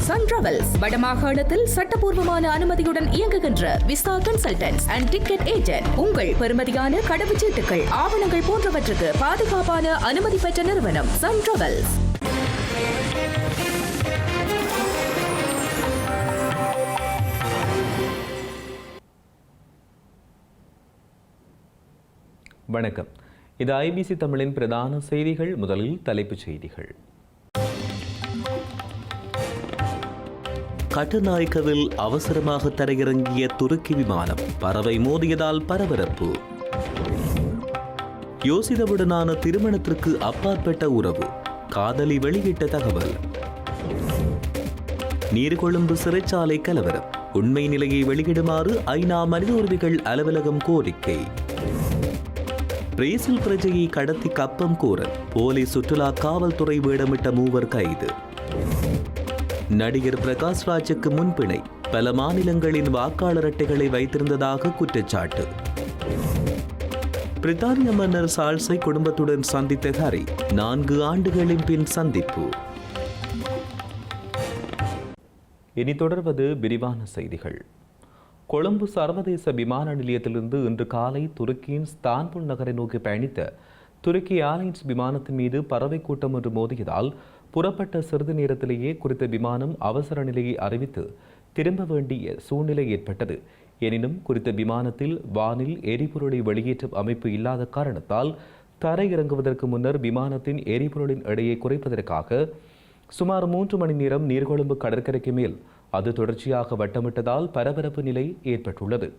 Sun travels வடமாகாணத்தில் சட்டபூர்வமான அனுமதியுடன் இயங்குகின்ற visa consultants and ticket agent. உங்கள் பெறுமதியான கடவுச்சீட்டுகள், ஆவணங்கள் போன்றவற்றுக்கு பாதுகாப்பான அனுமதி பெற்ற நிறுவனம் சன் டிராவல்ஸ். வணக்கம். இது ஐபிசி தமிழின் பிரதான செய்திகள். முதலில் தலைப்புச் செய்திகள். கட்டுநாயக்கவில் அவசரமாக தரையிறங்கிய துருக்கி விமானம், பறவை மோதியதால் பரபரப்பு. யோசிதவுடனான திருமணத்திற்கு அப்பாற்பட்ட உறவு, காதலி வெளியிட்ட தகவல். நீர்கொழும்பு சிறைச்சாலை கலவரம், உண்மை நிலையை வெளியிடுமாறு ஐநா மனித உரிமைகள் அலுவலகம் கோரிக்கை. பிரேசில் பிரஜையை கடத்தி கப்பம் கோரல், போலீஸ் சுற்றுலா காவல்துறை வேடமிட்ட மூவர் கைது. நடிகர் பிரகாஷ் ராஜுக்கு முன்பிணை, பல மாநிலங்களின் வாக்காளர் அட்டைகளை வைத்திருந்ததாக குற்றச்சாட்டு. பிரித்தானிய மன்னர் சார்ல்ஸை குடும்பத்துடன் சந்தித்த ஹாரி, 4 ஆண்டுகளின் பின் சந்திப்பு. இனி தொடர்வது விரிவான செய்திகள். கொழும்பு சர்வதேச விமான நிலையத்திலிருந்து இன்று காலை துருக்கியின் ஸ்தான்புல் நகரை நோக்கி பயணித்த துருக்கி ஏர்லைன்ஸ் விமானத்தின் மீது பறவை கூட்டம் ஒன்று மோதியதால் புறப்பட்ட சிறிது நேரத்திலேயே குறித்த விமானம் அவசர நிலையை அறிவித்து திரும்ப வேண்டிய சூழ்நிலை ஏற்பட்டது. எனினும் குறித்த விமானத்தில் வானில் எரிபொருளை வெளியேற்றும் அமைப்பு இல்லாத காரணத்தால் தரையிறங்குவதற்கு முன்னர் விமானத்தின் எரிபொருளின் எடையை குறைப்பதற்காக சுமார் 3 மணி நேரம் நீர்கொழும்பு கடற்கரைக்கு மேல் அது தொடர்ச்சியாக வட்டமிட்டதால் பரபரப்பு நிலை ஏற்பட்டுள்ளது.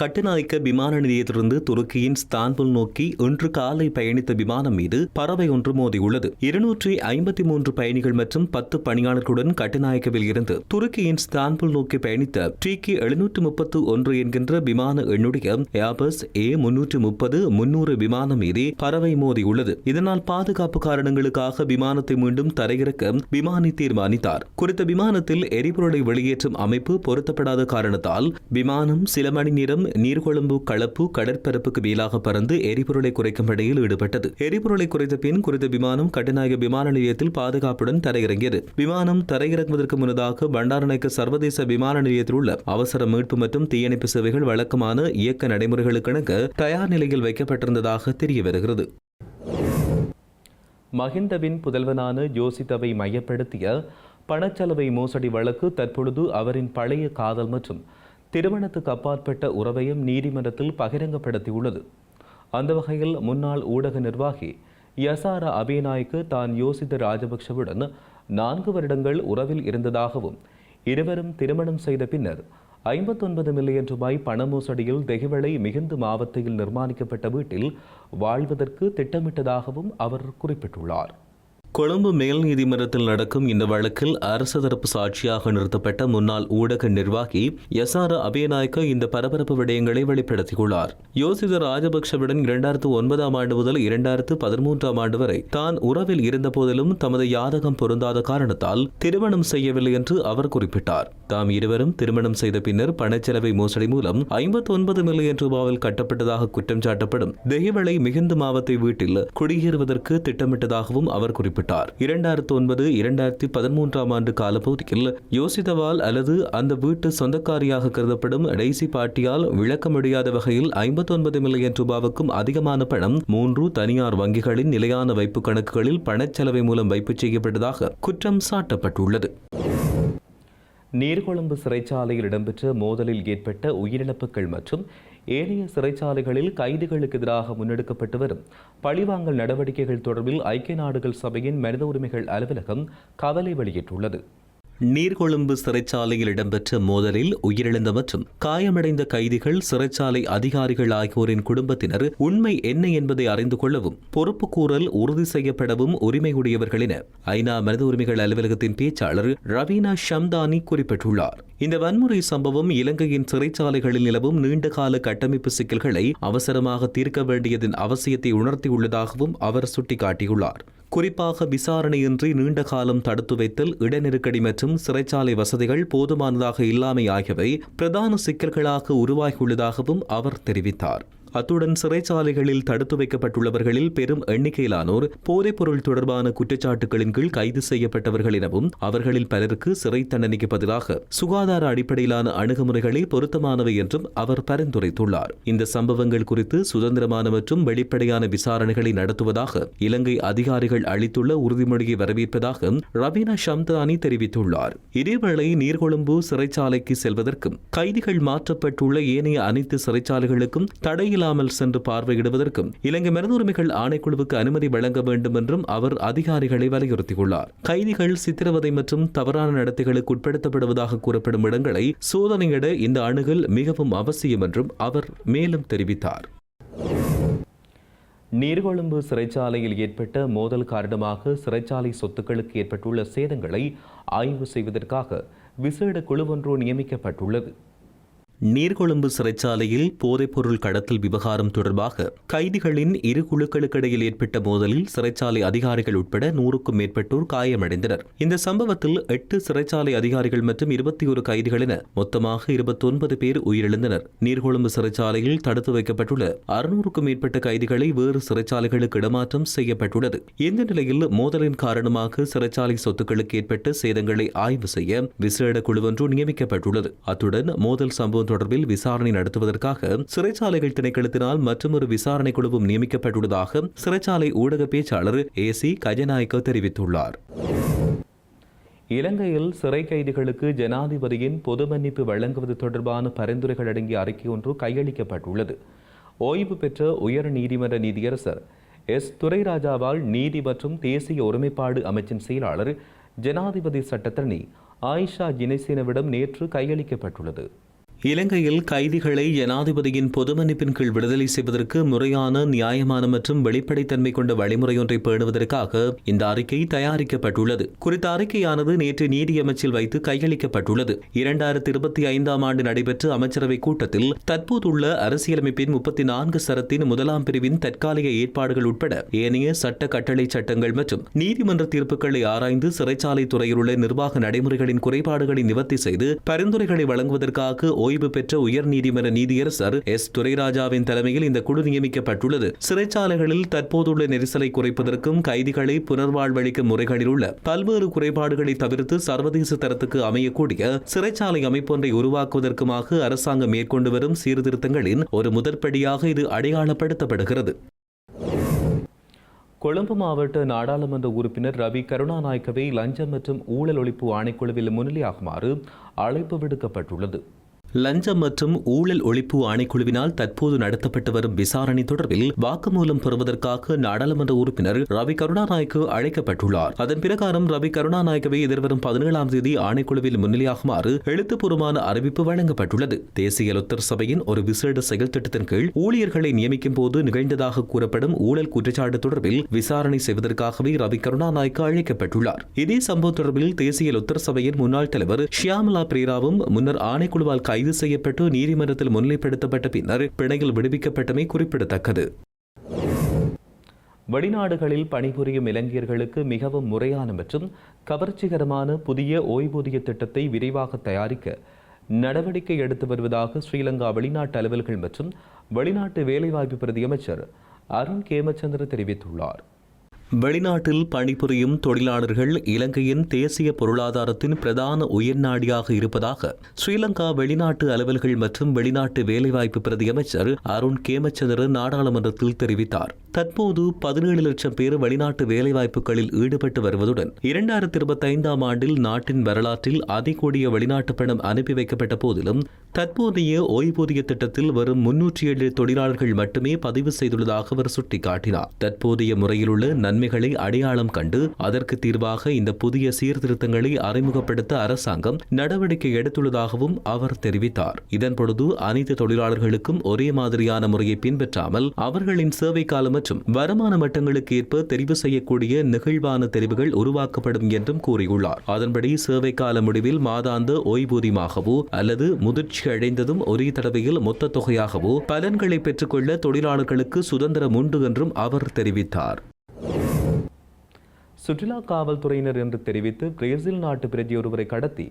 கட்டுநாயக்க விமான நிலையத்திலிருந்து துருக்கியின் ஸ்தான்புல் நோக்கி இன்று காலை பயணித்த விமானம் மீது பறவை ஒன்று மோதியுள்ளது. 253 பயணிகள் மற்றும் 10 பணியாளர்களுடன் கட்டுநாயக்கவில் இருந்து துருக்கியின் ஸ்தான்புல் நோக்கி பயணித்த டிகே 731 என்கின்ற விமான எண்ணுடைய ஏர்பஸ் A330-300 விமானம் மீது பறவை மோதியுள்ளது. இதனால் பாதுகாப்பு காரணங்களுக்காக விமானத்தை மீண்டும் தரையிறக்க விமானி தீர்மானித்தார். குறித்த விமானத்தில் எரிபொருளை வெளியேற்றும் அமைப்பு பொருத்தப்படாத காரணத்தால் விமானம் சில மணி நேரம் நீர்கொழும்பு களப்பு கடற்பரப்புக்கு மேலாக பறந்து எரிபொருளை குறைக்கும் பணியில் ஈடுபட்டது. எரிபொருளை குறைத்த பின் குறித்த விமானம் கட்டுநாயக்க விமான நிலையத்தில் பாதுகாப்புடன் தரையிறங்கியது. விமானம் தரையிறங்குவதற்கு முன்னதாக பண்டாரநாயக்க சர்வதேச விமான நிலையத்தில் உள்ள அவசர மீட்பு மற்றும் தீயணைப்பு சேவைகள் வழக்கமான இயக்க நடைமுறைகளுக்கிணங்க தயார் நிலையில் வைக்கப்பட்டிருந்ததாக தெரிய வருகிறது. மஹிந்தவின் புதல்வனான யோசித்தவை மையப்படுத்திய பணச்செலவை மோசடி வழக்கு தற்பொழுது அவரின் பழைய காதல் மற்றும் திருமணத்துக்கு அப்பாற்பட்ட உறவையும் நீதிமன்றத்தில் பகிரங்கப்படுத்தியுள்ளது. அந்த வகையில் முன்னாள் ஊடக நிர்வாகி யசார அபேநாயக்கு தான் யோசித்த ராஜபக்ஷவுடன் 4 வருடங்கள் உறவில் இருந்ததாகவும் இருவரும் திருமணம் செய்த பின்னர் 59 மில்லியன் ரூபாய் பண மோசடியில் தெஹிவளை மிகுந்து மாவட்டத்தில் நிர்மாணிக்கப்பட்ட வீட்டில் வாழ்வதற்கு திட்டமிட்டதாகவும் அவர் குறிப்பிட்டுள்ளார். கொழும்பு மேல் நீதிமன்றத்தில் நடக்கும் இந்த வழக்கில் அரசு தரப்பு சாட்சியாக நிறுத்தப்பட்ட முன்னாள் ஊடக நிர்வாகி யசார அபேநாயக்க இந்த பரபரப்பு விடயங்களை வெளிப்படுத்தியுள்ளார். யோசித ராஜபக்ஷவுடன் 2009 ஆண்டு முதல் 2013 ஆண்டு வரை தான் உறவில் இருந்த போதிலும் தமது யாதகம் பொருந்தாத காரணத்தால் திருமணம் செய்யவில்லை என்று அவர் குறிப்பிட்டார். தாம் இருவரும் திருமணம் செய்த பின்னர் பணச்செலவை மோசடி மூலம் 59 மில்லியன் ரூபாவில் கட்டப்பட்டதாக குற்றம் சாட்டப்படும் தெஹிவளை மிகுந்து மாவட்ட வீட்டில் குடியேறுவதற்கு திட்டமிட்டதாகவும் அவர் குறிப்பிட்டார். 2009-2013 ஆண்டு காலப்பகுதியில் யோசித்தவால் அல்லது அந்த வீட்டு சொந்தக்காரியாக கருதப்படும் டெய்சி பாட்டியால் விளக்க முடியாத வகையில் 59 மில்லியன் ரூபாவுக்கும் அதிகமான பணம் 3 தனியார் வங்கிகளின் நிலையான வைப்பு கணக்குகளில் பணச்செலவை மூலம் வைப்பு செய்யப்பட்டதாக குற்றம் சாட்டப்பட்டுள்ளது. நீர்கொழும்பு சிறைச்சாலையில் இடம்பெற்ற மோதலில் ஏற்பட்ட உயிரிழப்புகள் மற்றும் ஏனைய சிறைச்சாலைகளில் கைதிகளுக்கு எதிராக முன்னெடுக்கப்பட்டு வரும் பழிவாங்கல் நடவடிக்கைகள் தொடர்பில் ஐக்கிய நாடுகள் சபையின் மனித உரிமைகள் அலுவலகம் கவலை வெளியிட்டுள்ளது. நீர்கொழும்பு சிறைச்சாலையில் இடம்பெற்ற மோதலில் உயிரிழந்த மற்றும் காயமடைந்த கைதிகள், சிறைச்சாலை அதிகாரிகள் ஆகியோரின் குடும்பத்தினர் உண்மை என்ன என்பதை அறிந்து கொள்ளவும் பொறுப்பு கூறல் உறுதி செய்யப்படவும் உரிமையுடையவர்கள் என ஐநா மனித உரிமைகள் அலுவலகத்தின் பேச்சாளர் ரவீனா ஷம்தானி குறிப்பிட்டுள்ளார். இந்த வன்முறை சம்பவம் இலங்கையின் சிறைச்சாலைகளில் நிலவும் நீண்டகால கட்டமைப்பு சிக்கல்களை அவசரமாக தீர்க்க வேண்டியதன் அவசியத்தை உணர்த்தியுள்ளதாகவும் அவர் சுட்டிக்காட்டியுள்ளார். குறிப்பாக விசாரணையின்றி நீண்ட காலம் தடுத்து வைத்தல், இடநெருக்கடி மற்றும் சிறைச்சாலை வசதிகள் போதுமானதாக இல்லாமை ஆகியவை பிரதான சிக்கல்களாக உருவாகியுள்ளதாகவும் அவர் தெரிவித்தார். அத்துடன் சிறைச்சாலைகளில் தடுத்து வைக்கப்பட்டுள்ளவர்களில் பெரும் எண்ணிக்கையிலானோர் போதைப்பொருள் தொடர்பான குற்றச்சாட்டுகளின் கீழ் கைது செய்யப்பட்டவர்கள் எனவும் அவர்களில் பலருக்கு சிறை தண்டனைக்கு பதிலாக சுகாதார அடிப்படையிலான அணுகுமுறைகளே பொருத்தமானவை என்றும் அவர் பரிந்துரைத்துள்ளார். இந்த சம்பவங்கள் குறித்து சுதந்திரமான மற்றும் வெளிப்படையான விசாரணைகளை நடத்துவதாக இலங்கை அதிகாரிகள் அளித்துள்ள உறுதிமொழியை வரவேற்பதாக ரவீனா ஷம்தானி தெரிவித்துள்ளார். இதேவேளை நீர்கொழும்பு சிறைச்சாலைக்கு செல்வதற்கும் கைதிகள் மாற்றப்பட்டுள்ள ஏனைய அனைத்து சிறைச்சாலைகளுக்கும் தடையில்லாமல் சென்று பார்வையிடுவதற்கும் இலங்கை மனித உரிமைகள் ஆணைக்குழுவுக்கு அனுமதி வழங்க வேண்டும் என்றும் அவர் அதிகாரிகளை வலியுறுத்தியுள்ளார். கைதிகள் சித்திரவதை மற்றும் தவறான நடத்தைகளுக்கு உட்படுத்தப்படுவதாக கூறப்படும் இடங்களை சோதனையிட இந்த அணுகல் மிகவும் அவசியம் என்றும் அவர் மேலும் தெரிவித்தார். நீர்கொழும்பு சிறைச்சாலையில் ஏற்பட்ட மோதல் காரணமாக சிறைச்சாலை சொத்துக்களுக்கு ஏற்பட்டுள்ள சேதங்களை ஆய்வு செய்வதற்காக விசேட குழு ஒன்று நியமிக்கப்பட்டுள்ளது. நீர்கொழும்பு சிறைச்சாலையில் போதைப்பொருள் கடத்தல் விவகாரம் தொடர்பாக கைதிகளின் இரு குழுக்களுக்கிடையில் ஏற்பட்ட மோதலில் சிறைச்சாலை அதிகாரிகள் உட்பட 100க்கும் மேற்பட்டோர் காயமடைந்தனர். இந்த சம்பவத்தில் 8 சிறைச்சாலை அதிகாரிகள் மற்றும் 21 கைதிகள் என மொத்தமாக 29 பேர் உயிரிழந்தனர். நீர்கொழும்பு சிறைச்சாலையில் தடுத்து வைக்கப்பட்டுள்ள 600க்கும் மேற்பட்ட கைதிகளை வேறு சிறைச்சாலைகளுக்கு இடமாற்றம் செய்யப்பட்டுள்ளது. இந்த நிலையில் மோதலின் காரணமாக சிறைச்சாலை சொத்துக்களுக்கு ஏற்பட்ட சேதங்களை ஆய்வு செய்ய விசேட குழு ஒன்று நியமிக்கப்பட்டுள்ளது. அத்துடன் மோதல் சம்பவம் தொடர்பில் விசாரணை நடத்துவதற்காக சிறைச்சாலைகள் திணைக்களத்தினால் மற்றொரு விசாரணை குழுவும் நியமிக்கப்பட்டுள்ளதாக சிறைச்சாலை ஊடக பேச்சாளர் ஏசி கஜநாயக்க தெரிவித்துள்ளார். இலங்கையில் சிறை கைதிகளுக்கு ஜனாதிபதியின் பொது மன்னிப்பு வழங்குவது தொடர்பான பரிந்துரைகள் அடங்கிய அறிக்கை ஒன்று கையளிக்கப்பட்டுள்ளது. ஓய்வு பெற்ற உயர் நீதிமன்ற நீதியரசர் எஸ் துரைராஜாவால் நீதி மற்றும் தேசிய ஒருமைப்பாடு அமைச்சின் செயலாளர் ஜனாதிபதி சட்டத்தரணி ஆயிஷா ஜினேசினவிடம் நேற்று கையளிக்கப்பட்டுள்ளது. இலங்கையில் கைதிகளை ஜனாதிபதியின் பொது மன்னிப்பின் கீழ் விடுதலை செய்வதற்கு முறையான, நியாயமான மற்றும் வெளிப்படைத்தன்மை கொண்ட வழிமுறையொன்றை பேணுவதற்காக இந்த அறிக்கை தயாரிக்கப்பட்டுள்ளது. குறித்த அறிக்கையானது நேற்று நீதியமைச்சில் வைத்து கையளிக்கப்பட்டுள்ளது. 2025ஆம் ஆண்டு நடைபெற்ற அமைச்சரவை கூட்டத்தில் தற்போதுள்ள அரசியலமைப்பின் 34 சரத்தின் 1ஆம் பிரிவின் தற்காலிக ஏற்பாடுகள் உட்பட ஏனைய சட்ட கட்டளை சட்டங்கள் மற்றும் நீதிமன்ற தீர்ப்புகளை ஆராய்ந்து சிறைச்சாலை துறையில் உள்ள நிர்வாக நடைமுறைகளின் குறைபாடுகளை நிவர்த்தி செய்து பரிந்துரைகளை வழங்குவதற்காக ஓய்வு பெற்ற உயர் நீதிமன்ற நீதியரசர் எஸ் துரைராஜாவின் தலைமையில் இந்த குழு நியமிக்கப்பட்டுள்ளது. சிறைச்சாலைகளில் தற்போதுள்ள நெரிசலை குறைப்பதற்கும் கைதிகளை புனர்வாழ்வளிக்கும் முறைகளில் உள்ள பல்வேறு குறைபாடுகளை தவிர்த்து சர்வதேச தரத்துக்கு அமையக்கூடிய சிறைச்சாலை அமைப்பொன்றை உருவாக்குவதற்குமாக அரசாங்கம் மேற்கொண்டு வரும் சீர்திருத்தங்களின் ஒரு முதற்படியாக இது அடையாளப்படுத்தப்படுகிறது. கொழும்பு மாவட்ட நாடாளுமன்ற உறுப்பினர் ரவி கருணாநாயக்கவை லஞ்சம் மற்றும் ஊழல் ஒழிப்பு ஆணைக்குழுவில் முன்னிலையாகுமாறு அழைப்பு விடுக்கப்பட்டுள்ளது. லஞ்சம் மற்றும் ஊழல் ஒழிப்பு ஆணைக்குழுவினால் தற்போது நடத்தப்பட்டு வரும் விசாரணை தொடர்பில் வாக்குமூலம் பெறுவதற்காக நாடாளுமன்ற உறுப்பினர் ரவி கருணாநாயக்க அழைக்கப்பட்டுள்ளார். அதன் பிரகாரம் ரவி கருணாநாயக்கவை எதிர்வரும் 17ஆம் தேதி ஆணைக்குழுவில் முன்னிலையாகுமாறு எழுத்துப்பூர்வமான அறிவிப்பு வழங்கப்பட்டுள்ளது. தேசிய லொத்தர் சபையின் ஒரு விசேட செயல் திட்டத்தின் கீழ் ஊழியர்களை நியமிக்கும் போது நிகழ்ந்ததாக கூறப்படும் ஊழல் குற்றச்சாட்டு தொடர்பில் விசாரணை செய்வதற்காகவே ரவி கருணாநாயக்க அழைக்கப்பட்டுள்ளார். இதே சம்பவம் தொடர்பில் தேசிய லொத்தர் சபையின் முன்னாள் தலைவர் ஷியாமலா பிரேராவும் முன்னர் ஆணைக்குழுவால் கைது செய்யப்பட்டு நீதிமன்றத்தில் முன்னிலைப்படுத்தப்பட்ட பின்னர் பிணையில் விடுவிக்கப்பட்டமை குறிப்பிடத்தக்கது. வெளிநாடுகளில் பணிபுரியும் இளைஞர்களுக்கு மிகவும் முறையான மற்றும் கவர்ச்சிகரமான புதிய ஓய்வூதிய திட்டத்தை விரைவாக தயாரிக்க நடவடிக்கை எடுத்து வருவதாக ஸ்ரீலங்கா வெளிநாட்டு அலுவல்கள் மற்றும் வெளிநாட்டு வேலைவாய்ப்பு பிரதி அமைச்சர் அருண் கேமச்சந்திர தெரிவித்துள்ளார். வெளிநாட்டில் பணிபுரியும் தொழிலாளர்கள் இலங்கையின் தேசிய பொருளாதாரத்தின் பிரதான உயிர்நாடியாக இருப்பதாக ஸ்ரீலங்கா வெளிநாட்டு அலுவல்கள் மற்றும் வெளிநாட்டு வேலைவாய்ப்பு பிரதி அமைச்சர் அருண் கேமச்சந்திர நாடாளுமன்றத்தில் தெரிவித்தார். தற்போது 17 லட்சம் பேர் வெளிநாட்டு வேலைவாய்ப்புகளில் ஈடுபட்டு வருவதுடன் 2025ஆம் ஆண்டில் நாட்டின் வரலாற்றில் அதிகூடிய வெளிநாட்டு பணம் அனுப்பி வைக்கப்பட்ட போதிலும் தற்போதைய ஓய்வூதிய திட்டத்தில் வரும் 307 தொழிலாளர்கள் மட்டுமே பதிவு செய்துள்ளதாக அவர் சுட்டிக்காட்டினார். தற்போதைய முறையில் உள்ள நன்மைகளை அடையாளம் கண்டு அதற்கு தீர்வாக இந்த புதிய சீர்திருத்தங்களை அறிமுகப்படுத்த அரசாங்கம் நடவடிக்கை எடுத்துள்ளதாகவும் அவர் தெரிவித்தார். இதன்பொழுது அனைத்து தொழிலாளர்களுக்கும் ஒரே மாதிரியான முறையை பின்பற்றாமல் அவர்களின் சேவை காலம் மற்றும் வருமான மட்டங்களுக்கு ஏற்ப தெரிவு செய்யக்கூடிய நெகிழ்வான தெரிவுகள் உருவாக்கப்படும் என்றும் கூறியுள்ளார். அதன்படி சேவை கால முடிவில் மாதாந்த ஓய்வூதியமாகவோ அல்லது முதிர்ச்சி அடைந்ததும் ஒரே தடவையில் மொத்த தொகையாகவோ பலன்களை பெற்றுக்கொள்ள தொழிலாளர்களுக்கு சுதந்திரம் உண்டு என்றும் அவர் தெரிவித்தார். சுற்றுலா காவல்துறையினர் என்று தெரிவித்து பிரேசில் நாட்டு பிரஜை ஒருவரை கடத்தி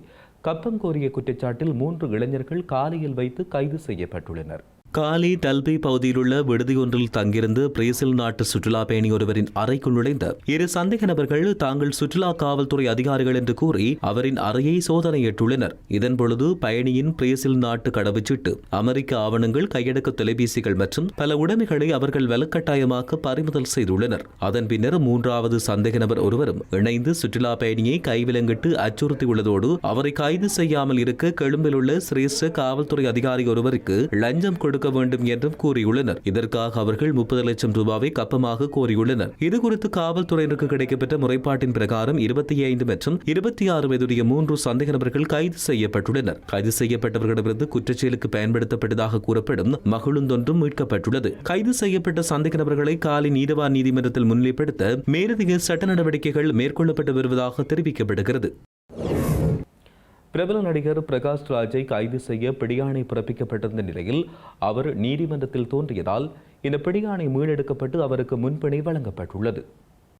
கப்பம் கோரிய குற்றச்சாட்டில் 3 இளைஞர்கள் காலையில் வைத்து கைது செய்யப்பட்டுள்ளனர். காலி டல்பி பகுதியில் உள்ள விடுதியொன்றில் தங்கியிருந்து பிரேசில் நாட்டு சுற்றுலா பயணி ஒருவரின் அறைக்குள் நுழைந்த இரு சந்தேக நபர்கள் தாங்கள் சுற்றுலா காவல்துறை அதிகாரிகள் என்று கூறி அவரின் அறையை சோதனையிட்டுள்ளனர். இதன்பொழுது பயணியின் பிரேசில் நாட்டு கடவுச்சீட்டு, அமெரிக்க ஆவணங்கள், கையடக்க தொலைபேசிகள் மற்றும் பல உடைமைகளை அவர்கள் வலுக்கட்டாயமாக பறிமுதல் செய்துள்ளனர். அதன் பின்னர் மூன்றாவது சந்தேக நபர் ஒருவரும் இணைந்து சுற்றுலா பயணியை கைவிலங்கிட்டு அச்சுறுத்தியுள்ளதோடு அவரை கைது செய்யாமல் இருக்க கொழும்பில் உள்ள சிரேஷ்ட காவல்துறை அதிகாரி ஒருவருக்கு லஞ்சம் கொடுக்க வேண்டும் என்றும் கூறியுள்ளனர். இதற்காக அவர்கள் 30 லட்சம் ரூபாவை கப்பமாக கோரியுள்ளனர். இதுகுறித்து காவல்துறையினருக்கு கிடைக்கப்பட்ட முறைப்பாட்டின் பிரகாரம் 25 மற்றும் 26 வயதுடைய 3 சந்தேக நபர்கள் கைது செய்யப்பட்டுள்ளனர். கைது செய்யப்பட்டவர்களிடமிருந்து குற்றச்செயலுக்கு பயன்படுத்தப்பட்டதாக கூறப்படும் மகிழுந்தொன்றும் மீட்கப்பட்டுள்ளது. கைது செய்யப்பட்ட சந்தேக நபர்களை காலி நீதவான் நீதிமன்றத்தில் முன்னிலைப்படுத்த மேலதிக சட்ட நடவடிக்கைகள் மேற்கொள்ளப்பட்டு வருவதாக தெரிவிக்கப்படுகிறது. பிரபல நடிகர் பிரகாஷ் ராஜை கைது செய்ய பிடியாணை பிறப்பிக்கப்பட்டிருந்த நிலையில் அவர் நீதிமன்றத்தில் தோன்றியதால் இந்த பிடியாணை மீளெடுக்கப்பட்டு அவருக்கு முன்பிணை வழங்கப்பட்டுள்ளது.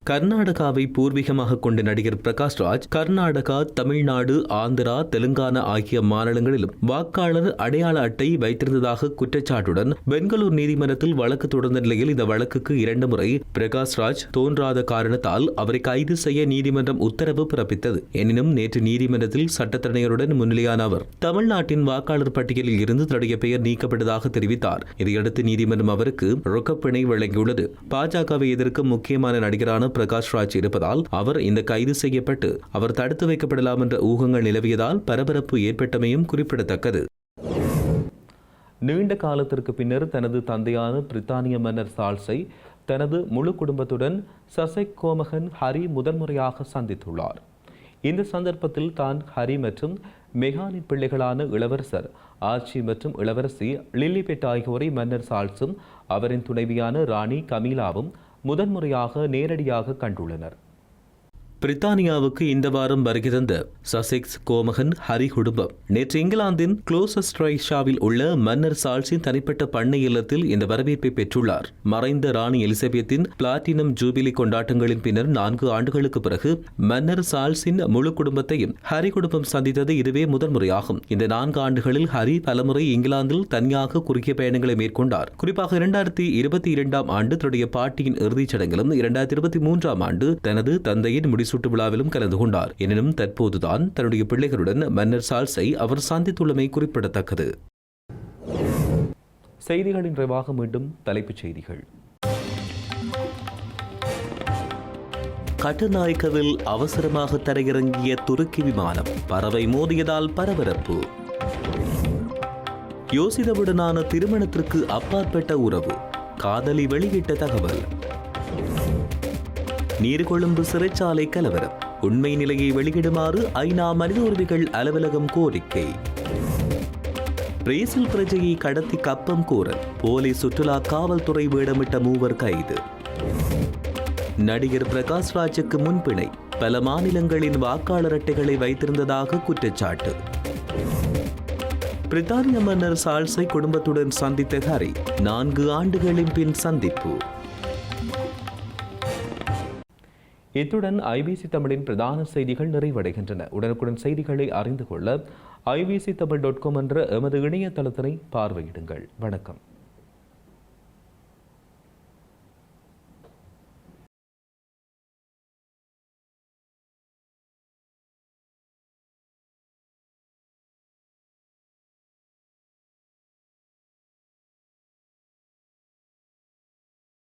கர்நாடகாவை பூர்வீகமாக கொண்ட நடிகர் பிரகாஷ் ராஜ் கர்நாடகா, தமிழ்நாடு, ஆந்திரா, தெலுங்கானா ஆகிய மாநிலங்களிலும் வாக்காளர் அடையாள அட்டை வைத்திருந்ததாக குற்றச்சாட்டுடன் பெங்களூர் நீதிமன்றத்தில் வழக்கு தொடர்ந்த நிலையில் இந்த வழக்குக்கு 2 முறை பிரகாஷ் ராஜ் தோன்றாத காரணத்தால் அவரை கைது செய்ய நீதிமன்றம் உத்தரவு பிறப்பித்தது. எனினும் நேற்று நீதிமன்றத்தில் சட்டத்தரணியருடன் முன்னிலையான அவர் தமிழ்நாட்டின் வாக்காளர் பட்டியலில் இருந்து தன்னுடைய பெயர் நீக்கப்பட்டதாக தெரிவித்தார். இதையடுத்து நீதிமன்றம் அவருக்கு ரொக்கப்பிணை வழங்கியுள்ளது. பாஜகவை எதிர்க்கும் முக்கியமான நடிகரான பிரகாஷ் ராஜ் இருப்பதால் அவர் இந்த கைது செய்யப்பட்டு அவர் தடுத்து வைக்கப்படலாம் என்ற ஊகங்கள் நிலவியதால் பரபரப்பு ஏற்பட்டமையும் குறிப்பிடத்தக்கது. நீண்ட காலத்திற்கு பின்னர் தனது தந்தையான பிரித்தானிய மன்னர் சார்ல்ஸை தனது முழு குடும்பத்துடன் சசெக்ஸ் கோமகன் ஹரி முதன்முறையாக சந்தித்துள்ளார். இந்த சந்தர்ப்பத்தில் தான் ஹரி மற்றும் மெகானின் பிள்ளைகளான இளவரசர் ஆர்ச்சி மற்றும் இளவரசி லில்லிபெட் ஆகியோரை மன்னர் சார்ல்ஸும் அவரின் துணைவியான ராணி கமீலாவும் முதன்முறையாக நேரடியாக கண்டுள்ளனர். பிரித்தானியாவுக்கு இந்த வாரம் வருகை தந்த சசெக்ஸ் கோமகன் ஹரி குடும்பம் நேற்று இங்கிலாந்தின் குளோசஸ்ட்ரைஷாவில் உள்ள மன்னர் சார்ல்ஸின் தனிப்பட்ட பண்ணை இல்லத்தில் இந்த வரவேற்பை பெற்றுள்ளார். மறைந்த ராணி எலிசபெத்தின் பிளாட்டினம் ஜூபிலி கொண்டாட்டங்களின் பின்னர் 4 ஆண்டுகளுக்கு பிறகு மன்னர் சார்ல்ஸின் முழு குடும்பத்தையும் ஹரி குடும்பம் சந்தித்தது இதுவே முதன்முறையாகும். இந்த 4 ஆண்டுகளில் ஹரி பலமுறை இங்கிலாந்தில் தனியாக குறுகிய பயணங்களை மேற்கொண்டார். குறிப்பாக 2022ஆம் ஆண்டு தன்னுடைய பாட்டியின் இறுதிச் சடங்கிலும் 2023ஆம் ஆண்டு தனது தந்தையின் முடிசூட்டு விழாவிலும் கலந்து கொண்டார். எனினும் தற்போதுதான் தன்னுடைய பிள்ளைகளுடன் மன்னர் சார்ல்ஸை அவர் சந்தித்துள்ளமை குறிப்பிடத்தக்கது. செய்திகளின் நிறைவாக மீண்டும் தலைப்புச் செய்திகள். கட்டுநாயக்கவில் அவசரமாக தரையிறங்கிய துருக்கி விமானம், பறவை மோதியதால் பரபரப்பு. யோசிதவுடனான திருமணத்திற்கு அப்பாற்பட்ட உறவு, காதலி வெளியிட்ட தகவல். நீர்கொழும்பு சிறைச்சாலை கலவரம், உண்மை நிலையை வெளியிடுமாறு ஐநா மனித உரிமைகள் அலுவலகம் கோரிக்கை. பிரேசில் பிரஜையை கடத்தி கப்பம் கோரல், போலீஸ் சுற்றுலா காவல்துறை வேடமிட்ட 3 கைது. நடிகர் பிரகாஷ் ராஜுக்கு முன்பிணை, பல மாநிலங்களின் வாக்காளர் அட்டைகளை வைத்திருந்ததாக குற்றச்சாட்டு. பிரித்தானிய மன்னர் சார்ல்ஸை குடும்பத்துடன் சந்தித்த ஹரி, 4 ஆண்டுகளின் பின் சந்திப்பு. இத்துடன் ஐபிசி தமிழின் பிரதான செய்திகள் நிறைவடைகின்றன. உடனுக்குடன் செய்திகளை அறிந்து கொள்ள ibctamil.com என்ற எமது இணையதளத்தினை பார்வையிடுங்கள். வணக்கம்.